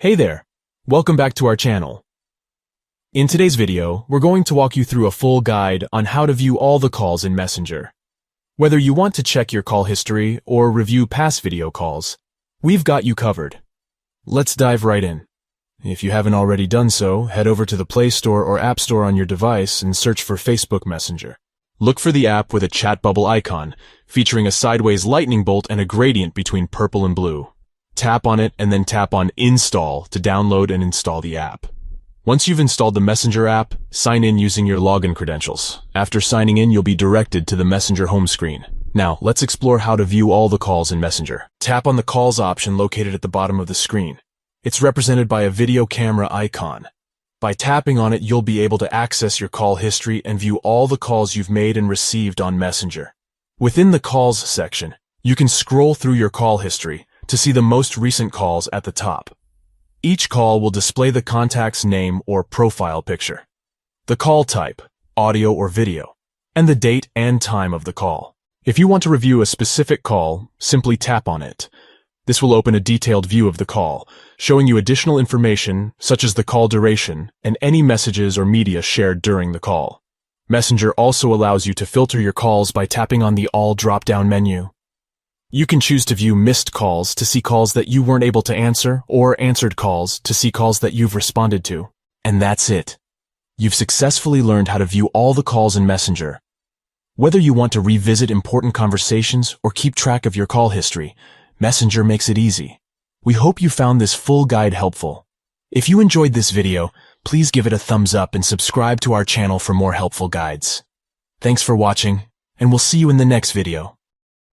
Hey there! Welcome back to our channel. In today's video, we're going to walk you through a full guide on how to view all the calls in Messenger. Whether you want to check your call history or review past video calls, we've got you covered. Let's dive right in. If you haven't already done so, head over to the Play Store or App Store on your device and search for Facebook Messenger. Look for the app with a chat bubble icon, featuring a sideways lightning bolt and a gradient between purple and blue. Tap on it and then tap on Install to download and install the app. Once you've installed the Messenger app, sign in using your login credentials. After signing in, you'll be directed to the Messenger home screen. Now, let's explore how to view all the calls in Messenger. Tap on the Calls option located at the bottom of the screen. It's represented by a video camera icon. By tapping on it, you'll be able to access your call history and view all the calls you've made and received on Messenger. Within the Calls section, you can scroll through your call history to see the most recent calls at the top. Each call will display the contact's name or profile picture, the call type, audio or video, and the date and time of the call. If you want to review a specific call, simply tap on it. This will open a detailed view of the call, showing you additional information such as the call duration and any messages or media shared during the call. Messenger also allows you to filter your calls by tapping on the All drop-down menu. You can choose to view missed calls to see calls that you weren't able to answer, or answered calls to see calls that you've responded to. And that's it. You've successfully learned how to view all the calls in Messenger. Whether you want to revisit important conversations or keep track of your call history, Messenger makes it easy. We hope you found this full guide helpful. If you enjoyed this video, please give it a thumbs up and subscribe to our channel for more helpful guides. Thanks for watching, and we'll see you in the next video.